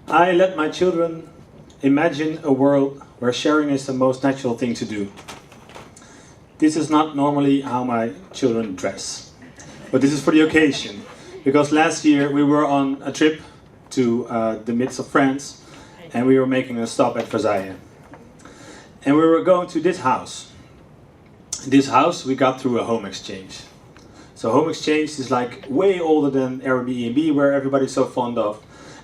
I let my children imagine a world where sharing is the most natural thing to do. This is not normally how my children dress, but this is for the occasion. Because last year we were on a trip to the midst of France, and we were making a stop at Versailles. And we were going to this house. This house we got through a home exchange. So home exchange is like way older than Airbnb, where everybody's so fond of.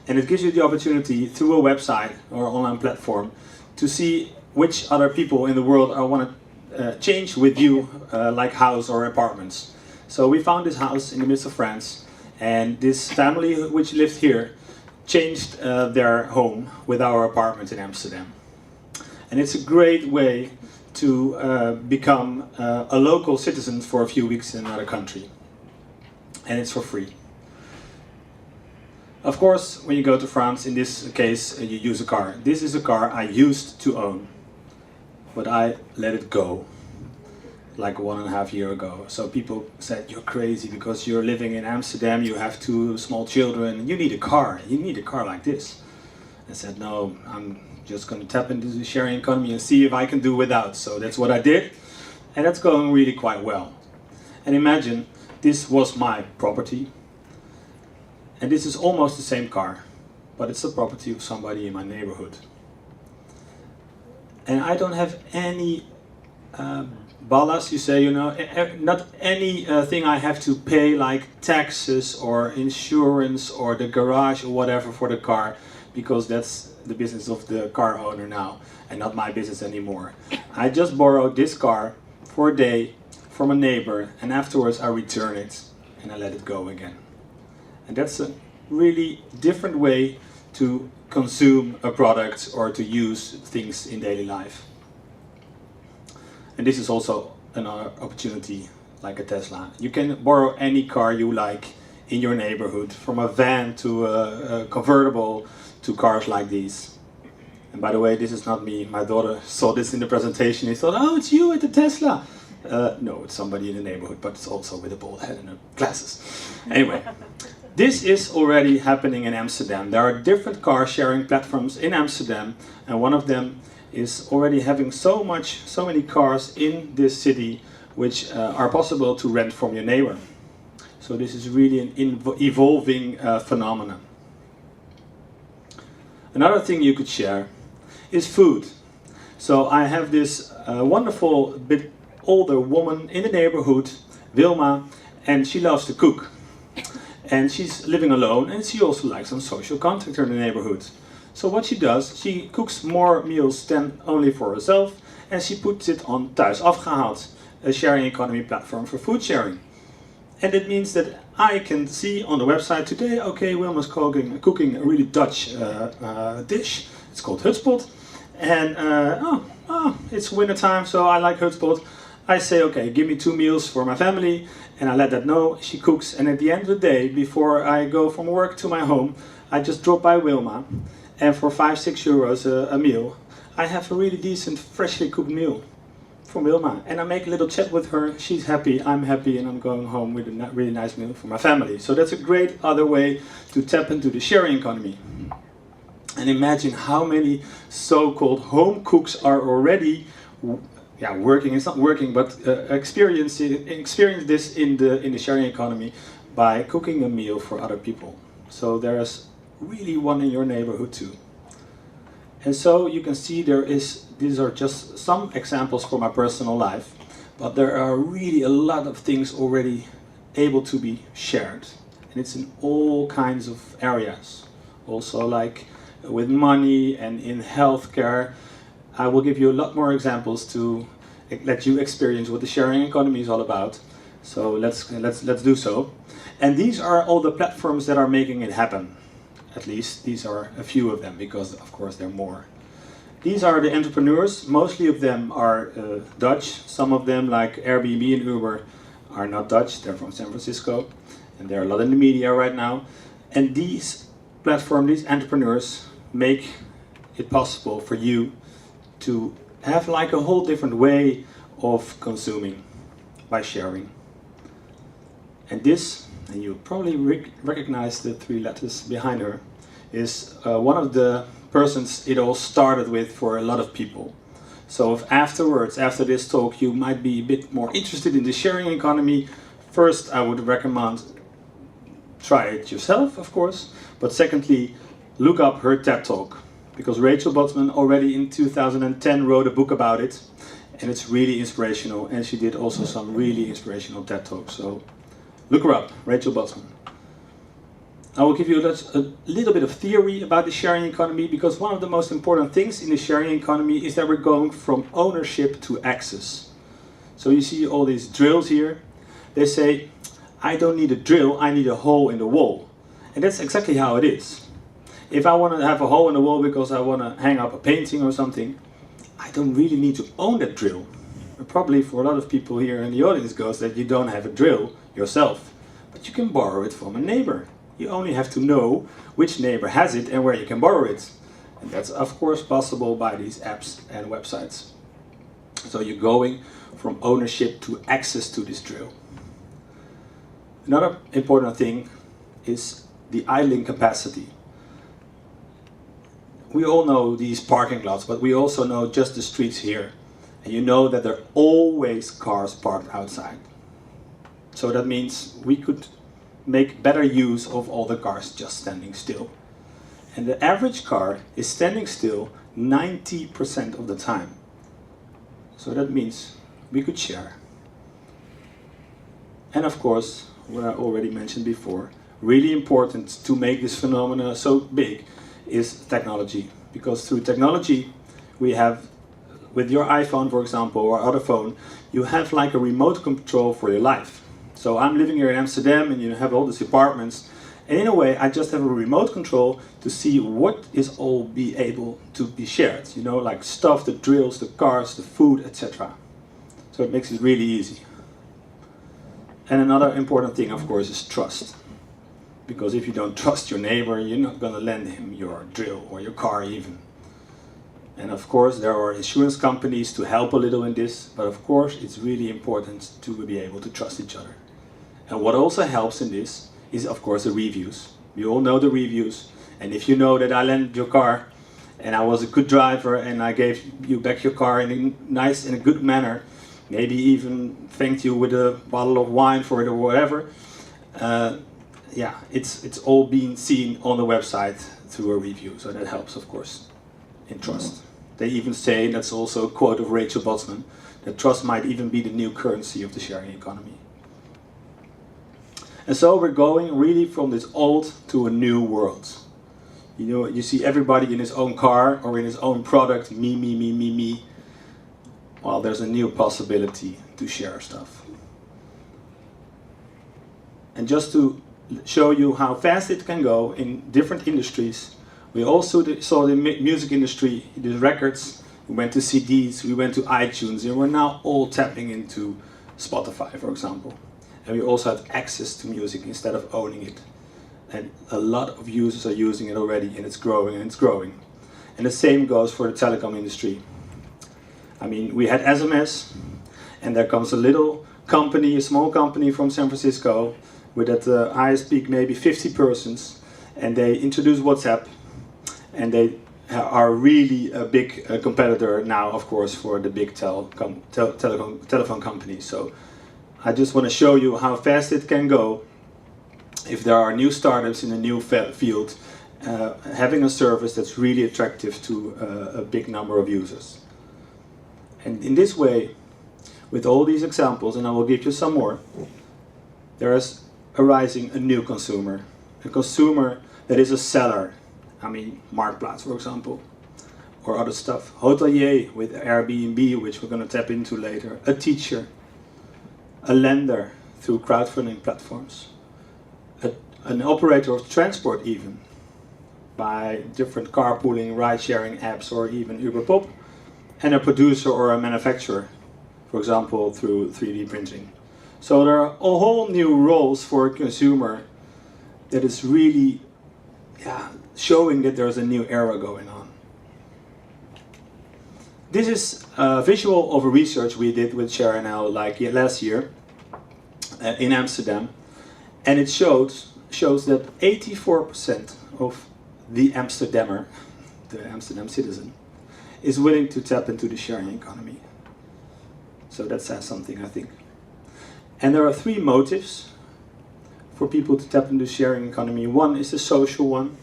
And it gives you the opportunity through a website or online platform to see which other people in the world want to change with you, like house or apartments. So we found this house in the midst of France, and this family which lived here changed their home with our apartment in Amsterdam. And it's a great way to become a local citizen for a few weeks in another country. And it's for free. Of course, when you go to France, in this case, you use a car. This is a car I used to own, but I let it go like 1.5 years ago. So people said, you're crazy because you're living in Amsterdam, you have 2 small children, you need a car like this. I said, no, I'm just going to tap into the sharing economy and see if I can do without. So that's what I did, and that's going really quite well. And imagine, this was my property, and this is almost the same car, but it's the property of somebody in my neighborhood. And I don't have any ballas, you say, you know, not any thing I have to pay like taxes or insurance or the garage or whatever for the car, because that's the business of the car owner now and not my business anymore. I just borrowed this car for a day from a neighbor, and afterwards I return it and I let it go again. And that's a really different way to consume a product or to use things in daily life. And this is also an opportunity like a Tesla. You can borrow any car you like in your neighborhood, from a van to a convertible to cars like these. And by the way, this is not me. My daughter saw this in the presentation. He thought, oh, it's you at the Tesla. No, it's somebody in the neighborhood, but it's also with a bald head and glasses. Anyway, this is already happening in Amsterdam. There are different car sharing platforms in Amsterdam, and one of them is already having so many cars in this city which are possible to rent from your neighbor. So this is really an evolving phenomenon. Another thing you could share is food. So I have this wonderful bit older woman in the neighborhood, Wilma, and she loves to cook. And she's living alone, and she also likes some social contact in the neighborhood. So what she does, she cooks more meals than only for herself, and she puts it on Thuis Afgehaald, a sharing economy platform for food sharing. And it means that I can see on the website today, okay, Wilma's cooking a really Dutch dish. It's called hutspot. And it's winter time, so I like hutspot. I say, okay, give me 2 meals for my family, and I let that know. She cooks, and at the end of the day, before I go from work to my home, I just drop by Wilma, and for 5-6 euros a meal, I have a really decent, freshly cooked meal from Wilma. And I make a little chat with her, she's happy, I'm happy, and I'm going home with a really nice meal for my family. So that's a great other way to tap into the sharing economy. And imagine how many so-called home cooks are already working. It's not working, but experience this in the sharing economy by cooking a meal for other people. So there's really one in your neighborhood too. And so you can see these are just some examples from my personal life, but there are really a lot of things already able to be shared. And it's in all kinds of areas. Also like with money and in healthcare. I will give you a lot more examples to let you experience what the sharing economy is all about. So let's do so. And these are all the platforms that are making it happen. At least these are a few of them, because of course there are more. These are the entrepreneurs. Mostly of them are Dutch. Some of them, like Airbnb and Uber, are not Dutch. They're from San Francisco, and they're a lot in the media right now. And these entrepreneurs make it possible for you to have like a whole different way of consuming by sharing. And this, and you probably recognize the 3 letters behind her, is one of the persons it all started with for a lot of people. So if afterwards, after this talk, you might be a bit more interested in the sharing economy, first I would recommend try it yourself, of course, but secondly, look up her TED Talk, because Rachel Botsman already in 2010 wrote a book about it, and it's really inspirational, and she did also some really inspirational TED Talks, so look her up, Rachel Botsman. I will give you a little bit of theory about the sharing economy, because one of the most important things in the sharing economy is that we're going from ownership to access. So you see all these drills here. They say, I don't need a drill, I need a hole in the wall. And that's exactly how it is. If I want to have a hole in the wall because I want to hang up a painting or something, I don't really need to own that drill. And probably for a lot of people here in the audience goes that you don't have a drill yourself, but you can borrow it from a neighbor. You only have to know which neighbor has it and where you can borrow it. And that's of course possible by these apps and websites. So you're going from ownership to access to this drill. Another important thing is the idling capacity. We all know these parking lots, but we also know just the streets here. And you know that there are always cars parked outside. So that means we could make better use of all the cars just standing still. And the average car is standing still 90% of the time. So that means we could share. And of course, what I already mentioned before, really important to make this phenomena so big is technology. Because through technology, we have, with your iPhone for example, or other phone, you have like a remote control for your life. So I'm living here in Amsterdam and you have all these apartments, and in a way I just have a remote control to see what is all be able to be shared. You know, like stuff, the drills, the cars, the food, etc. So it makes it really easy. And another important thing, of course, is trust. Because if you don't trust your neighbor, you're not going to lend him your drill or your car even. And of course, there are insurance companies to help a little in this, but of course, it's really important to be able to trust each other. And what also helps in this is, of course, the reviews. You all know the reviews. And if you know that I lent your car and I was a good driver and I gave you back your car in a nice and a good manner, maybe even thanked you with a bottle of wine for it or whatever, yeah, it's all being seen on the website through a review. So that helps, of course, in trust. They even say, that's also a quote of Rachel Botsman, that trust might even be the new currency of the sharing economy. And so we're going really from this old to a new world. You know, you see everybody in his own car or in his own product, me, me, me, me, me. Well, there's a new possibility to share stuff. And just to show you how fast it can go in different industries, we also saw the music industry, the records, we went to CDs, we went to iTunes, and we're now all tapping into Spotify, for example. And we also have access to music instead of owning it. And a lot of users are using it already, and it's growing and it's growing. And the same goes for the telecom industry. I mean, we had SMS, and there comes a little company, a small company from San Francisco, with at the highest peak maybe 50 persons, and they introduced WhatsApp, and they are really a big competitor now, of course, for the big telephone companies. So I just want to show you how fast it can go if there are new startups in a new field, having a service that's really attractive to a big number of users. And in this way, with all these examples, and I will give you some more, there is arising a new consumer. A consumer that is a seller. I mean, Marktplaats, for example, or other stuff. Hotelier with Airbnb, which we're going to tap into later. A teacher. A lender through crowdfunding platforms. An operator of transport even, by different carpooling, ride-sharing apps, or even Uber Pop. And a producer or a manufacturer, for example, through 3D printing. So there are a whole new roles for a consumer that is really showing that there's a new era going on. This is a visual of a research we did with ShareNL like last year in Amsterdam, and it shows that 84% of the Amsterdammer, the Amsterdam citizen, is willing to tap into the sharing economy. So that says something, I think. And there are three motives for people to tap into the sharing economy. One is the social one,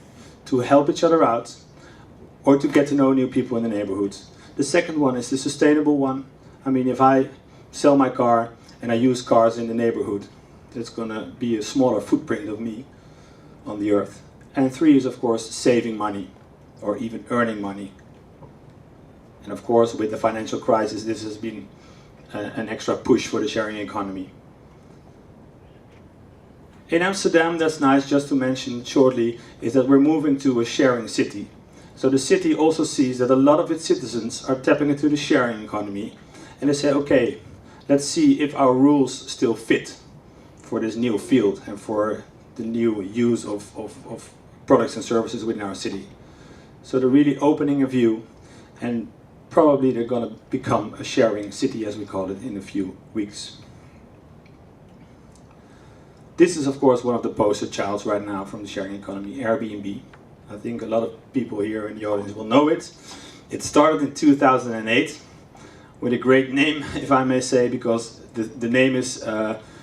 to help each other out, or to get to know new people in the neighborhood. The second one is the sustainable one. I mean, if I sell my car and I use cars in the neighborhood, that's going to be a smaller footprint of me on the earth. And three is, of course, saving money, or even earning money. And of course, with the financial crisis, this has been an extra push for the sharing economy. In Amsterdam, that's nice just to mention shortly, is that we're moving to a sharing city. So the city also sees that a lot of its citizens are tapping into the sharing economy. And they say, okay, let's see if our rules still fit for this new field and for the new use of products and services within our city. So they're really opening a view, and probably they're going to become a sharing city, as we call it, in a few weeks. This is, of course, one of the poster childs right now from the sharing economy, Airbnb. I think a lot of people here in the audience will know it. It started in 2008 with a great name, if I may say, because the name is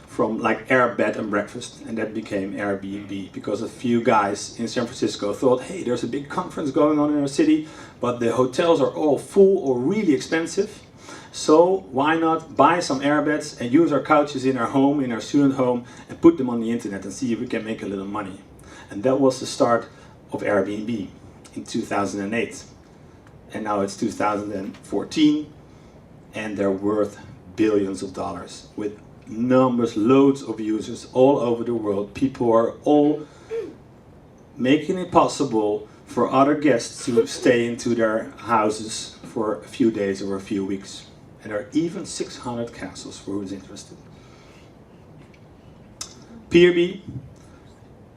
from like Air, Bed and Breakfast, and that became Airbnb because a few guys in San Francisco thought, hey, there's a big conference going on in our city, but the hotels are all full or really expensive. So why not buy some airbeds and use our couches in our home, in our student home, and put them on the internet and see if we can make a little money. And that was the start of Airbnb in 2008. And now it's 2014, and they're worth billions of dollars with loads of users all over the world. People are all making it possible for other guests to stay into their houses for a few days or a few weeks. And there are even 600 castles for who's interested. PRB,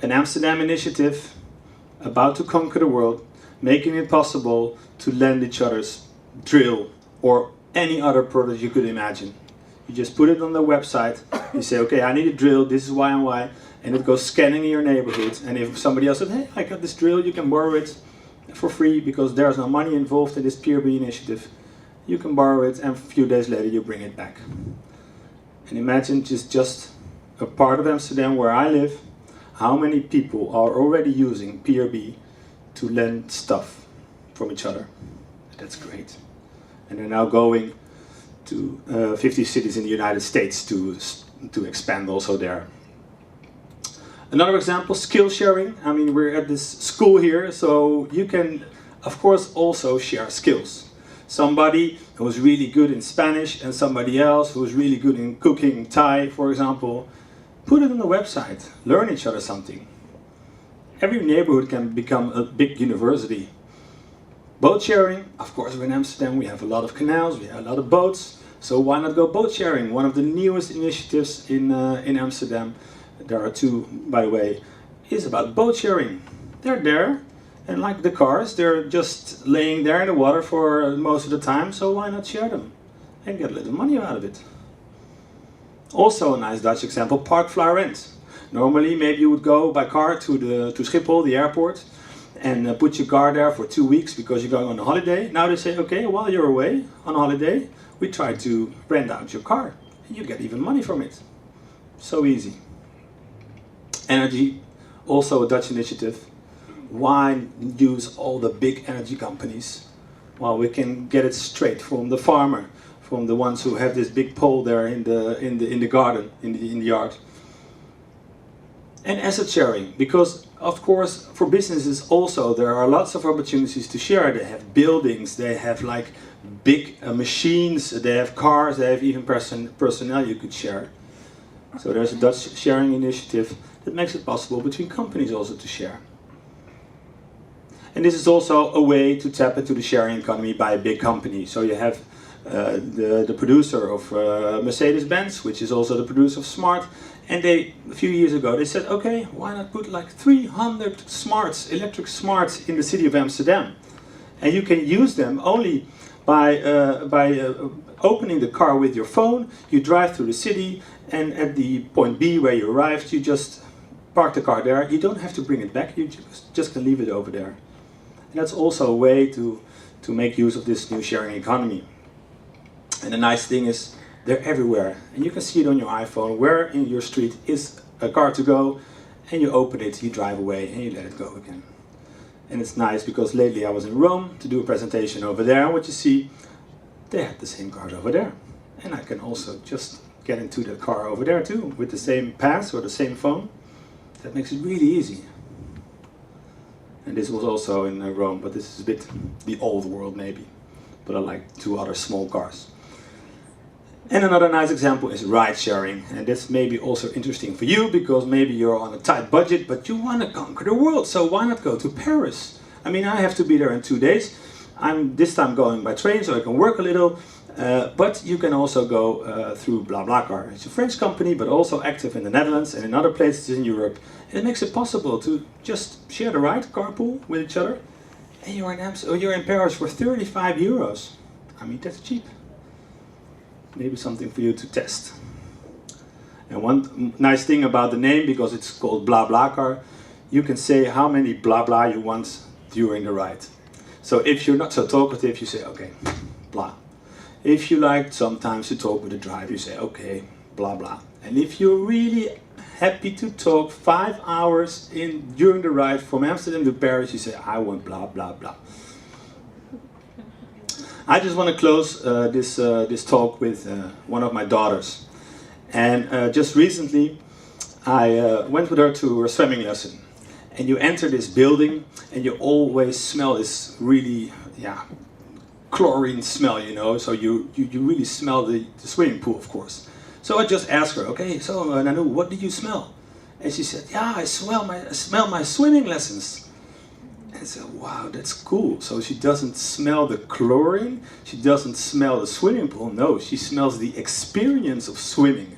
an Amsterdam initiative about to conquer the world, making it possible to lend each other's drill or any other product you could imagine. You just put it on the website, you say, okay, I need a drill, this is why and why, and it goes scanning in your neighborhood. And if somebody else says, hey, I got this drill, you can borrow it for free because there's no money involved in this PRB initiative. You can borrow it, and a few days later you bring it back. And imagine just a part of Amsterdam where I live, how many people are already using PRB to lend stuff from each other. That's great. And they're now going to 50 cities in the United States to expand also there. Another example, skill sharing. I mean, we're at this school here, so you can, of course, also share skills. Somebody who was really good in Spanish and somebody else who was really good in cooking Thai, for example, put it on the website, learn each other something. Every neighborhood can become a big university. Boat sharing, of course, we're in Amsterdam, we have a lot of canals, we have a lot of boats, so why not go boat sharing? One of the newest initiatives in Amsterdam, there are two, by the way, is about boat sharing. They're there, and like the cars, they're just laying there in the water for most of the time, so why not share them and get a little money out of it? Also a nice Dutch example, park fly rent. Normally, maybe you would go by car to Schiphol, the airport, and put your car there for 2 weeks because you're going on a holiday. Now they say, okay, while you're away on holiday, we try to rent out your car. And you get even money from it. So easy. Energy, also a Dutch initiative. Why use all the big energy companies? Well, we can get it straight from the farmer, from the ones who have this big pole there in the garden, in the yard. And asset sharing, because of course for businesses also there are lots of opportunities to share. They have buildings, they have like big machines, they have cars, they have even personnel you could share. So there's a Dutch sharing initiative that makes it possible between companies also to share. And this is also a way to tap into the sharing economy by a big company. So you have the producer of Mercedes-Benz, which is also the producer of Smart, and a few years ago they said, okay, why not put like 300 smarts, electric smarts in the city of Amsterdam, and you can use them only by opening the car with your phone. You drive through the city, and at the point B where you arrived, you just park the car there, you don't have to bring it back, you just can leave it over there. And that's also a way to make use of this new sharing economy. And the nice thing is, they're everywhere. And you can see it on your iPhone, where in your street is a car to go, and you open it, you drive away, and you let it go again. And it's nice because lately I was in Rome to do a presentation over there, and what you see, they had the same cars over there. And I can also just get into the car over there too, with the same pass or the same phone. That makes it really easy. And this was also in Rome, but this is a bit the old world maybe. But I like 2 other small cars. And another nice example is ride sharing. And this may be also interesting for you, because maybe you're on a tight budget, but you want to conquer the world. So why not go to Paris? I mean, I have to be there in 2 days. I'm this time going by train, so I can work a little. But you can also go through BlaBlaCar. It's a French company, but also active in the Netherlands and in other places in Europe. And it makes it possible to just share the ride, carpool with each other. And you're in Paris for 35 euros. I mean, that's cheap. Maybe something for you to test. And one nice thing about the name, because it's called BlaBlaCar, you can say how many blah blah you want during the ride. So if you're not so talkative, you say, okay, blah. If you like sometimes to talk with the driver, you say, okay, blah blah. And if you're really happy to talk 5 hours during the ride from Amsterdam to Paris, you say, I want blah blah blah. I just want to close this talk with one of my daughters. And just recently, I went with her to a swimming lesson. And you enter this building, and you always smell this really, chlorine smell, you know. So you really smell the swimming pool, of course. So I just asked her, okay, so Nanu, what do you smell? And she said, yeah, I smell my swimming lessons. And I said, wow, that's cool. So she doesn't smell the chlorine, she doesn't smell the swimming pool. No, she smells the experience of swimming.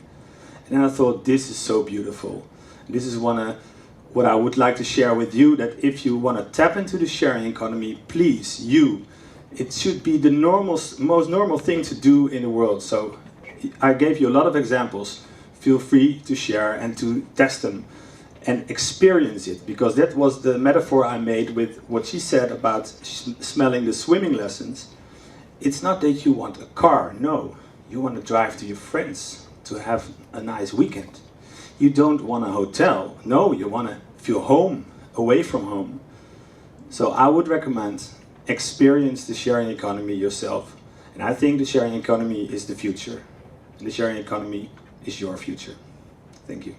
And then I thought, this is so beautiful. This is what I would like to share with you, that if you want to tap into the sharing economy, please, it should be the most normal thing to do in the world. So I gave you a lot of examples. Feel free to share and to test them and experience it, because that was the metaphor I made with what she said about smelling the swimming lessons. It's not that you want a car, no. You want to drive to your friends to have a nice weekend. You don't want a hotel, no, you want to feel home, away from home. So I would recommend experience the sharing economy yourself. And I think the sharing economy is the future. And the sharing economy is your future. Thank you.